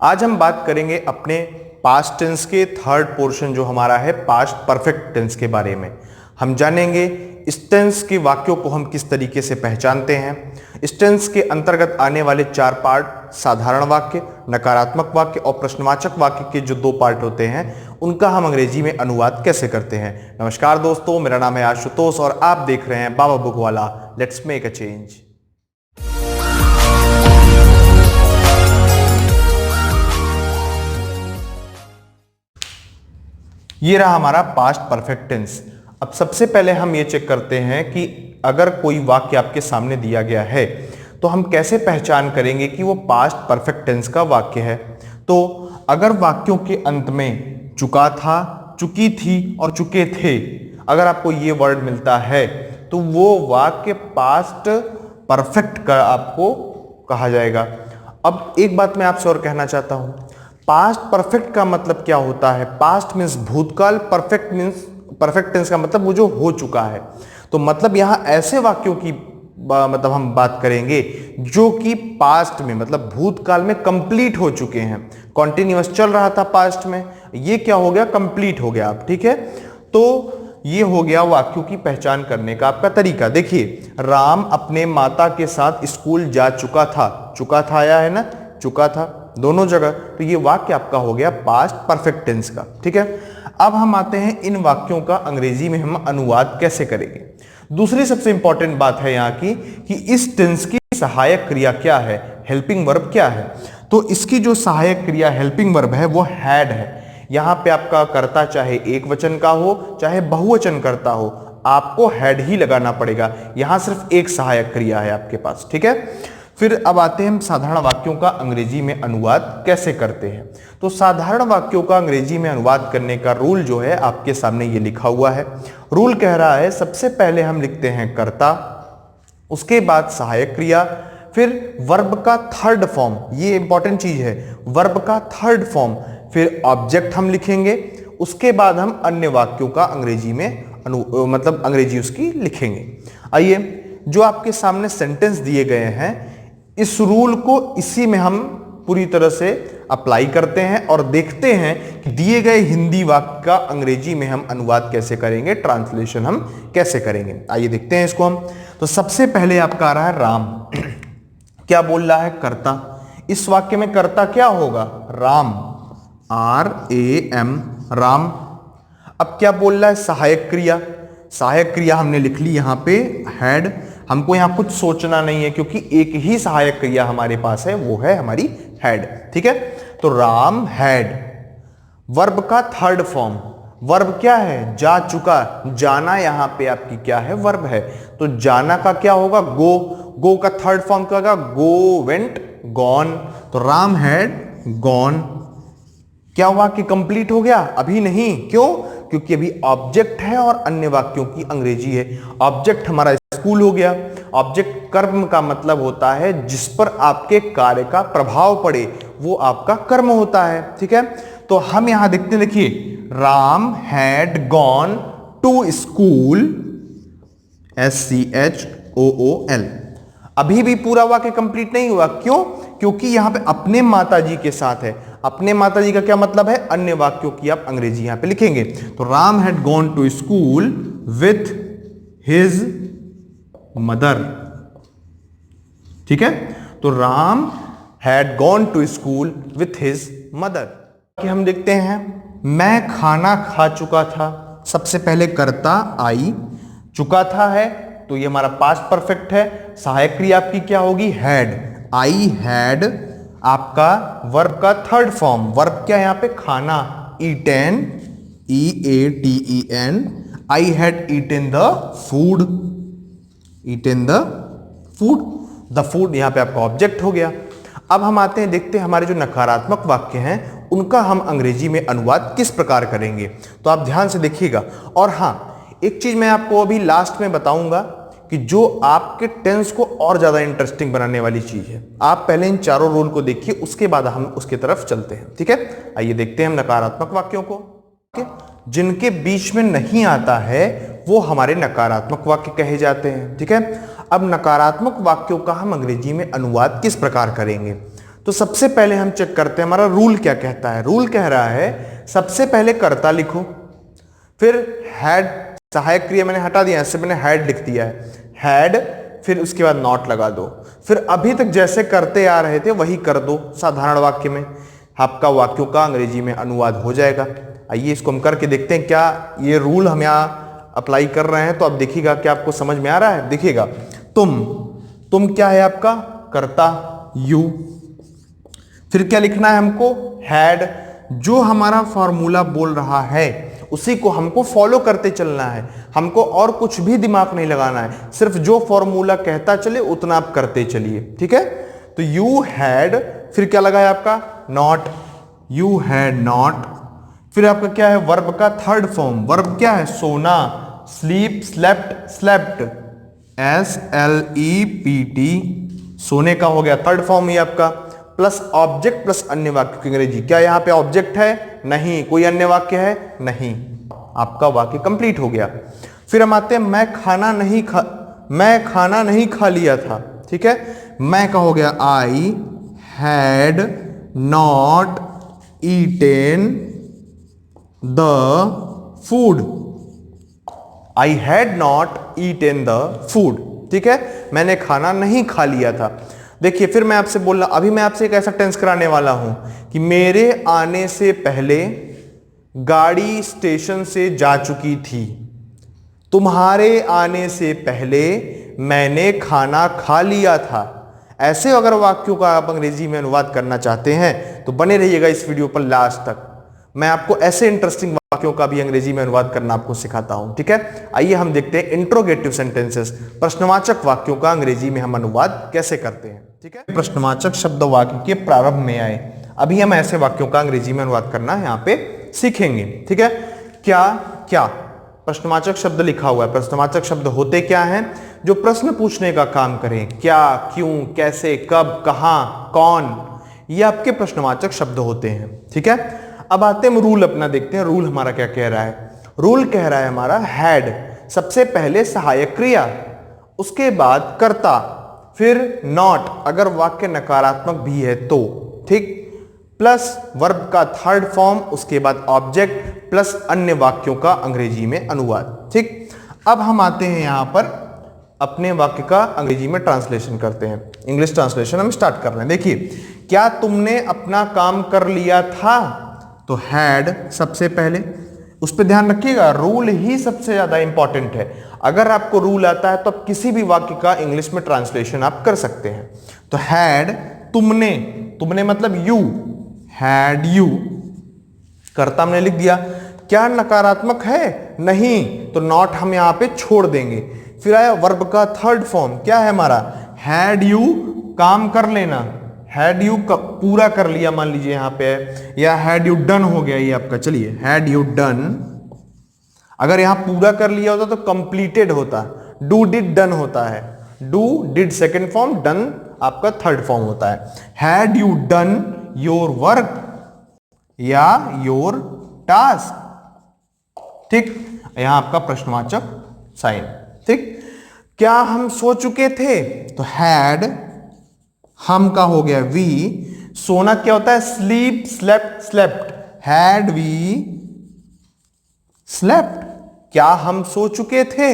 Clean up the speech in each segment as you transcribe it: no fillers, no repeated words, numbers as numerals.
आज हम बात करेंगे अपने पास्ट टेंस के थर्ड पोर्शन जो हमारा है पास्ट परफेक्ट टेंस के बारे में। हम जानेंगे इस टेंस के वाक्यों को हम किस तरीके से पहचानते हैं। इस टेंस के अंतर्गत आने वाले चार पार्ट, साधारण वाक्य, नकारात्मक वाक्य और प्रश्नवाचक वाक्य के जो दो पार्ट होते हैं उनका हम अंग्रेजी में अनुवाद कैसे करते हैं। नमस्कार दोस्तों, मेरा नाम है आशुतोष और आप देख रहे हैं बाबा बुक वाला। Let's make a change. ये रहा हमारा पास्ट परफेक्ट टेंस। अब सबसे पहले हम ये चेक करते हैं कि अगर कोई वाक्य आपके सामने दिया गया है तो हम कैसे पहचान करेंगे कि वो पास्ट परफेक्ट टेंस का वाक्य है। तो अगर वाक्यों के अंत में चुका था, चुकी थी और चुके थे, अगर आपको ये वर्ड मिलता है तो वो वाक्य पास्ट परफेक्ट का आपको कहा जाएगा। अब एक बात मैं आपसे और कहना चाहता हूं, पास्ट परफेक्ट का मतलब क्या होता है। पास्ट मीन्स भूतकाल, परफेक्ट मीन्स परफेक्ट टेंस का मतलब वो जो हो चुका है। तो मतलब यहां ऐसे वाक्यों की मतलब हम बात करेंगे जो कि पास्ट में मतलब भूतकाल में कंप्लीट हो चुके हैं। कॉन्टिन्यूअस चल रहा था पास्ट में, ये क्या हो गया, कंप्लीट हो गया। आप ठीक है, तो ये हो गया वाक्यों की पहचान करने का आपका तरीका। देखिए, राम अपने माता के साथ स्कूल जा चुका था। चुका था आया है ना, चुका था दोनों जगह, तो ये वाक्य आपका हो गया पास्ट परफेक्ट टेंस का। ठीक है, अब हम आते हैं इन वाक्यों का अंग्रेजी में हम अनुवाद कैसे करेंगे। दूसरी सबसे इंपॉर्टेंट बात है यहाँ की कि इस टेंस की सहायक क्रिया क्या है, हेल्पिंग वर्ब क्या है। तो इसकी जो सहायक क्रिया हेल्पिंग वर्ब है वो हैड है। यहां पे आपका कर्ता चाहे एक वचन का हो चाहे बहुवचन करता हो, आपको हैड ही लगाना पड़ेगा। यहां सिर्फ एक सहायक क्रिया है आपके पास। ठीक है, फिर अब आते हैं हम साधारण वाक्यों का अंग्रेजी में अनुवाद कैसे करते हैं। तो साधारण वाक्यों का अंग्रेजी में अनुवाद करने का रूल जो है आपके सामने ये लिखा हुआ है। रूल कह रहा है सबसे पहले हम लिखते हैं कर्ता, उसके बाद सहायक क्रिया, फिर वर्ब का थर्ड फॉर्म, ये इंपॉर्टेंट चीज है, वर्ब का थर्ड फॉर्म, फिर ऑब्जेक्ट हम लिखेंगे, उसके बाद हम अन्य वाक्यों का अंग्रेजी में मतलब अंग्रेजी उसकी लिखेंगे। आइए, जो आपके सामने सेंटेंस दिए गए हैं इस रूल को इसी में हम पूरी तरह से अप्लाई करते हैं और देखते हैं कि दिए गए हिंदी वाक्य का अंग्रेजी में हम अनुवाद कैसे करेंगे, ट्रांसलेशन हम कैसे करेंगे। आइए देखते हैं इसको हम। तो सबसे पहले आपका आ रहा है राम। क्या बोल रहा है, कर्ता। इस वाक्य में कर्ता क्या होगा, राम, RAM, राम। अब क्या बोल रहा है, सहायक क्रिया। सहायक क्रिया हमने लिख ली यहां पे हैड। हमको यहां कुछ सोचना नहीं है क्योंकि एक ही सहायक क्रिया हमारे पास है, वो है हमारी हैड। ठीक है, तो राम हैड। वर्ब का थर्ड फॉर्म, वर्ब क्या है, जा चुका, जाना यहां पे आपकी क्या है, वर्ब है। तो जाना का क्या होगा, गो। गो का थर्ड फॉर्म क्या होगा, गो, वेंट, गॉन। तो राम हैड गॉन। क्या हुआ कि कंप्लीट हो गया, अभी नहीं। क्यों, क्योंकि अभी ऑब्जेक्ट है और अन्य वाक्यों की अंग्रेजी है। ऑब्जेक्ट हमारा स्कूल हो गया। ऑब्जेक्ट कर्म का मतलब होता है जिस पर आपके कार्य का प्रभाव पड़े, वो आपका कर्म होता है। ठीक है, तो हम यहां देखते, देखिए, Ram had gone to school, SCHOOL। अभी भी पूरा वाक्य कंप्लीट नहीं हुआ। क्यों, क्योंकि यहां पे अपने माताजी के साथ है। अपने माताजी का क्या मतलब है, अन्य वाक्यों की आप अंग्रेजी यहां पे लिखेंगे। तो Ram had gone to school with his mother. ठीक है, तो Ram had gone to school with his mother. कि हम देखते हैं, मैं खाना खा चुका था। सबसे पहले कर्ता आई, चुका था है तो ये हमारा पास्ट परफेक्ट है। सहायक क्रिया आपकी क्या होगी, हैड। आई हैड आपका वर्ब का थर्ड फॉर्म, वर्ब क्या यहां पे, खाना, eaten, EATEN। I had eaten the food, eaten the food, the food यहां पे आपका ऑब्जेक्ट हो गया। अब हम आते हैं, देखते हैं हमारे जो नकारात्मक वाक्य हैं उनका हम अंग्रेजी में अनुवाद किस प्रकार करेंगे। तो आप ध्यान से देखिएगा। और हां, एक चीज मैं आपको अभी लास्ट में बताऊंगा कि जो आपके टेंस को और ज्यादा इंटरेस्टिंग बनाने वाली चीज है। आप पहले इन चारों रूल को देखिए, उसके बाद हम उसकी तरफ चलते हैं। ठीक है, आइए देखते हैं हम नकारात्मक वाक्यों को। जिनके बीच में नहीं आता है वो हमारे नकारात्मक वाक्य कहे जाते हैं। ठीक है, अब नकारात्मक वाक्यों का हम अंग्रेजी में अनुवाद किस प्रकार करेंगे। तो सबसे पहले हम चेक करते हैं हमारा रूल क्या कहता है। रूल कह रहा है सबसे पहले कर्ता लिखो, फिर हैड, सहायक क्रिया मैंने हटा दिया, इससे मैंने हैड लिख दिया है, हैड, फिर उसके बाद नॉट लगा दो, फिर अभी तक जैसे करते आ रहे थे वही कर दो साधारण वाक्य में, आपका वाक्यों का अंग्रेजी में अनुवाद हो जाएगा। आइए इसको हम करके देखते हैं क्या ये रूल हम यहाँ अप्लाई कर रहे हैं। तो अब देखिएगा क्या आपको समझ में आ रहा है। देखिएगा, तुम क्या है आपका कर्ता, यू, फिर क्या लिखना है हमको, हैड। जो हमारा फॉर्मूला बोल रहा है उसी को हमको फॉलो करते चलना है, हमको और कुछ भी दिमाग नहीं लगाना है, सिर्फ जो फॉर्मूला कहता चले उतना आप करते चलिए, ठीक है। तो यू हैड, फिर क्या लगा है आपका, नॉट, यू हैड नॉट, फिर आपका क्या है, वर्ब का थर्ड फॉर्म, वर्ब क्या है, सोना, स्लीप, स्लेप्ट, स्लेप्ट, SLEPT, सोने का हो गया थर्ड फॉर्म ही आपका, प्लस ऑब्जेक्ट प्लस अन्य वाक्य की अंग्रेजी। क्या यहां पे ऑब्जेक्ट है, नहीं, कोई अन्य वाक्य है, नहीं, आपका वाक्य कंप्लीट हो गया। फिर हम आते हैं मैं खाना नहीं खा लिया था, ठीक है। मैं का हो गया I had not eaten the food, I had not eaten the food, ठीक है, मैंने खाना नहीं खा लिया था। देखिए फिर मैं आपसे बोल रहा, अभी मैं आपसे एक ऐसा टेंस कराने वाला हूं कि मेरे आने से पहले गाड़ी स्टेशन से जा चुकी थी, तुम्हारे आने से पहले मैंने खाना खा लिया था। ऐसे अगर वाक्यों का आप अंग्रेजी में अनुवाद करना चाहते हैं तो बने रहिएगा इस वीडियो पर लास्ट तक, मैं आपको ऐसे इंटरेस्टिंग वाक्यों का भी अंग्रेजी में अनुवाद करना आपको सिखाता हूं, ठीक है। आइए हम देखते हैं इंट्रोगेटिव सेंटेंसेस, प्रश्नवाचक वाक्यों का अंग्रेजी में हम अनुवाद कैसे करते हैं, ठीक है। प्रश्नवाचक शब्द वाक्य के प्रारंभ में आए, अभी हम ऐसे वाक्यों का अंग्रेजी में अनुवाद करना यहाँ पे सीखेंगे, ठीक है। क्या क्या प्रश्नवाचक शब्द लिखा हुआ है, प्रश्नवाचक शब्द होते क्या हैं, जो प्रश्न पूछने का काम करें, क्या, क्यों, कैसे, कब, कहां, कौन, ये आपके प्रश्नवाचक शब्द होते हैं, ठीक है। अब आते हैं रूल अपना, देखते हैं रूल हमारा क्या कह रहा है। रूल कह रहा है हमारा हैड, सबसे पहले सहायक क्रिया, उसके बाद कर्ता, फिर नॉट अगर वाक्य नकारात्मक भी है तो, ठीक, प्लस वर्ब का थर्ड फॉर्म, उसके बाद ऑब्जेक्ट प्लस अन्य वाक्यों का अंग्रेजी में अनुवाद, ठीक। अब हम आते हैं यहां पर अपने वाक्य का अंग्रेजी में ट्रांसलेशन करते हैं, इंग्लिश ट्रांसलेशन हम स्टार्ट कर रहे हैं। देखिए, क्या तुमने अपना काम कर लिया था, तो हैड सबसे पहले, उस पर ध्यान रखिएगा, रूल ही सबसे ज्यादा इंपॉर्टेंट है। अगर आपको रूल आता है तो आप किसी भी वाक्य का इंग्लिश में ट्रांसलेशन आप कर सकते हैं। तो हैड, तुमने, तुमने मतलब यू, हैड यू, कर्ता हमने लिख दिया। क्या नकारात्मक है, नहीं, तो नॉट हम यहां पे छोड़ देंगे। फिर आया वर्ब का थर्ड फॉर्म, क्या है हमारा, हैड यू, काम कर लेना, हैड यू पूरा कर लिया मान लीजिए यहां पे, या हैड यू डन हो गया ये आपका, चलिए हैड यू डन, अगर यहां पूरा कर लिया होता तो कंप्लीटेड होता, डू डिड डन होता है, do did second form, done आपका थर्ड फॉर्म होता है। Had you done your work या योर टास्क, ठीक, यहां आपका प्रश्नवाचक साइन, ठीक। क्या हम सो चुके थे, तो हैड, हम का हो गया वी, सोना क्या होता है, sleep, slept, slept, had we slept, क्या हम सो चुके थे,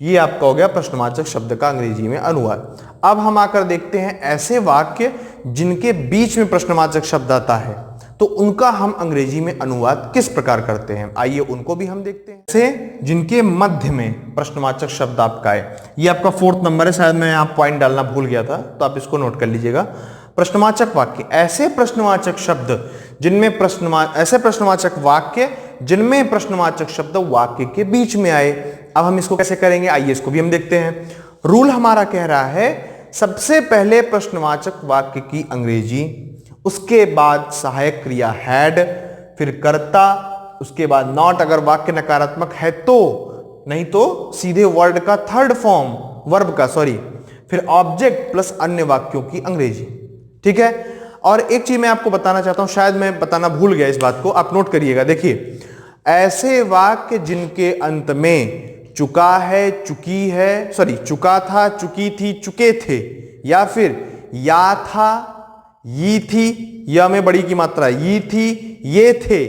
ये आपका हो गया प्रश्नवाचक शब्द का अंग्रेजी में अनुवाद। अब हम आकर देखते हैं ऐसे वाक्य जिनके बीच में प्रश्नवाचक शब्द आता है, तो उनका हम अंग्रेजी में अनुवाद किस प्रकार करते हैं, आइए उनको भी हम देखते हैं। ऐसे जिनके मध्य में प्रश्नवाचक शब्द आपका है, ये आपका 4th नंबर है, शायद मैं यहाँ पॉइंट डालना भूल गया था, तो आप इसको नोट कर लीजिएगा। प्रश्नवाचक वाक्य, ऐसे प्रश्नवाचक शब्द जिनमें ऐसे प्रश्नवाचक वाक्य जिनमें प्रश्नवाचक शब्द वाक्य के बीच में आए। अब हम इसको कैसे करेंगे, आइए इसको भी हम देखते हैं। रूल हमारा कह रहा है सबसे पहले प्रश्नवाचक वाक्य की अंग्रेजी, उसके बाद सहायक क्रिया हैड, फिर कर्ता, उसके बाद नॉट अगर वाक्य नकारात्मक है तो, नहीं तो सीधे वर्ड का थर्ड फॉर्म, वर्ब का सॉरी, फिर ऑब्जेक्ट प्लस अन्य वाक्यों की अंग्रेजी, ठीक है। और एक चीज मैं आपको बताना चाहता हूं, शायद मैं बताना भूल गया इस बात को, आप नोट करिएगा। देखिए, ऐसे वाक्य जिनके अंत में चुका है, चुकी है, सॉरी चुका था, चुकी थी, चुके थे, या फिर या था ये थी, या में बड़ी की मात्रा ये थी, ये थे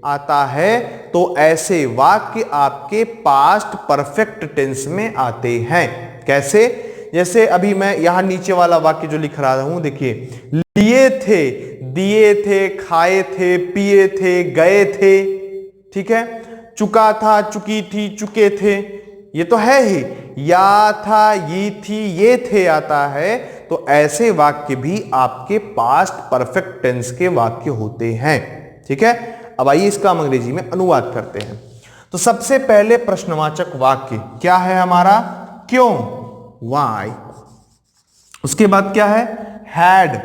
आता है, तो ऐसे वाक्य आपके पास्ट परफेक्ट टेंस में आते हैं। कैसे? जैसे अभी मैं यहां नीचे वाला वाक्य जो लिख रहा हूं, देखिए, लिए थे, दिए थे, खाए थे, पिए थे, गए थे, ठीक है। चुका था, चुकी थी, चुके थे, ये तो है ही। या था, ये थी, ये थे आता है, तो ऐसे वाक्य भी आपके पास्ट परफेक्ट टेंस के वाक्य होते हैं, ठीक है। अब आइए इसका हम अंग्रेजी में अनुवाद करते हैं। तो सबसे पहले प्रश्नवाचक वाक्य क्या है हमारा? क्यों, वाई। उसके बाद क्या है? हैड,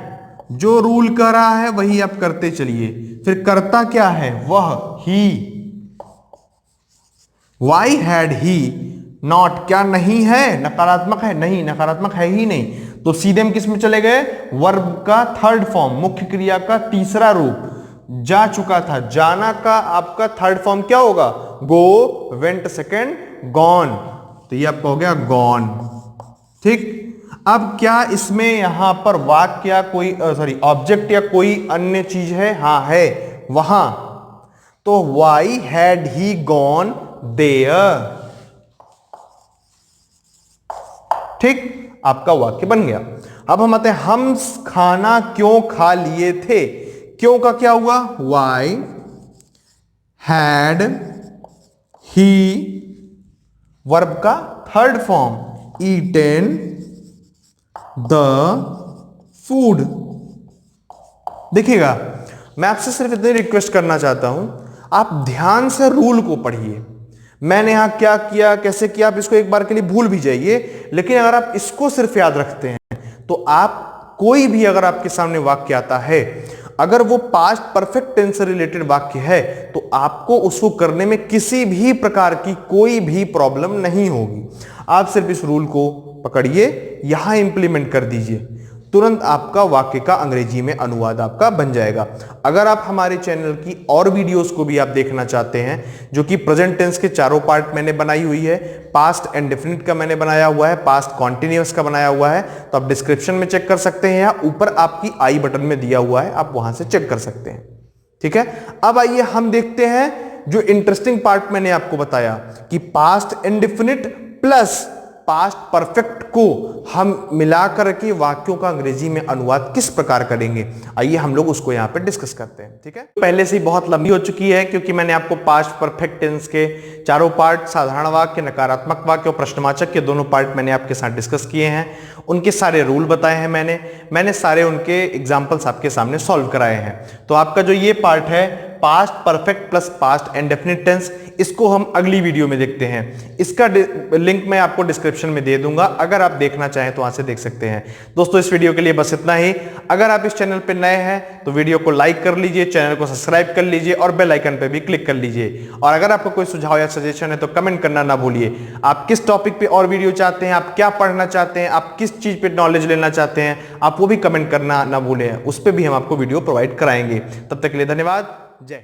जो रूल कर रहा है वही आप करते चलिए। फिर करता क्या है? वह, ही। वाई हैड ही नॉट, क्या नहीं है? नकारात्मक है? नहीं, नकारात्मक है ही नहीं, तो सीधे हम किस में चले गए? वर्ब का थर्ड फॉर्म, मुख्य क्रिया का तीसरा रूप। जा चुका था, जाना का आपका थर्ड फॉर्म क्या होगा? गो, वेंट सेकेंड, गॉन, तो ये आपका हो गया गॉन, ठीक। अब क्या इसमें यहां पर वाक्य या कोई ऑब्जेक्ट या कोई अन्य चीज है? हां है, वहां। तो why had he gone there, ठीक, आपका वाक्य बन गया। अब हम आते हैं, हम खाना क्यों खा लिए थे? क्यों का क्या हुआ? वाई हैड ही, वर्ब का third form, eaten the food. देखिएगा, मैं आपसे सिर्फ इतनी रिक्वेस्ट करना चाहता हूं, आप ध्यान से रूल को पढ़िए। मैंने यहां क्या किया, कैसे किया, आप इसको एक बार के लिए भूल भी जाइए, लेकिन अगर आप इसको सिर्फ याद रखते हैं तो आप कोई भी अगर आपके सामने वाक्य आता है, अगर वो पास्ट परफेक्ट टेंस से रिलेटेड वाक्य है, तो आपको उसको करने में किसी भी प्रकार की कोई भी प्रॉब्लम नहीं होगी। आप सिर्फ इस रूल को पकड़िए, यहां इंप्लीमेंट कर दीजिए, तुरंत आपका वाक्य का अंग्रेजी में अनुवाद आपका बन जाएगा। अगर आप हमारे चैनल की और वीडियोस को भी आप देखना चाहते हैं, जो कि प्रेजेंट टेंस के चारों पार्ट मैंने बनाई हुई है, पास्ट एंड डेफिनिट का मैंने बनाया हुआ है, पास्ट कॉन्टिन्यूअस का बनाया हुआ है, तो आप डिस्क्रिप्शन में चेक कर सकते हैं, या ऊपर आपकी आई बटन में दिया हुआ है, आप वहां से चेक कर सकते हैं, ठीक है। अब आइए हम देखते हैं जो इंटरेस्टिंग पार्ट मैंने आपको बताया कि past indefinite plus past perfect को हम मिलाकर के वाक्यों का अंग्रेजी में अनुवाद किस प्रकार करेंगे, आइए हम लोग उसको यहां पे डिस्कस करते हैं, ठीक है। पहले से ही बहुत लंबी हो चुकी है, क्योंकि मैंने आपको पास्ट परफेक्ट टेंस के चारों पार्ट, साधारण वाक्य, नकारात्मक वाक्य और प्रश्नवाचक के दोनों पार्ट मैंने आपके साथ डिस्कस किए हैं। उनके सारे रूल बताए हैं मैंने सारे उनके एग्जाम्पल्स आपके सामने सॉल्व कराए हैं। तो आपका जो ये पार्ट है past perfect plus past indefinite tense, इसको हम अगली वीडियो में देखते हैं। इसका लिंक मैं आपको डिस्क्रिप्शन में दे दूंगा, अगर आप देखना चाहें तो वहां से देख सकते हैं। दोस्तों, इस वीडियो के लिए बस इतना ही। अगर आप इस चैनल पर नए हैं तो वीडियो को लाइक कर लीजिए, चैनल को सब्सक्राइब कर लीजिए और बेल आइकन पर भी क्लिक कर लीजिए। और अगर आपको कोई सुझाव या सजेशन है तो कमेंट करना ना भूलिए। आप किस टॉपिक पे और वीडियो चाहते हैं, आप क्या पढ़ना चाहते हैं, आप किस चीज पे नॉलेज लेना चाहते हैं, आप वो भी कमेंट करना ना भूलें, उस पर भी हम आपको वीडियो प्रोवाइड कराएंगे। तब तक के लिए धन्यवाद। जय।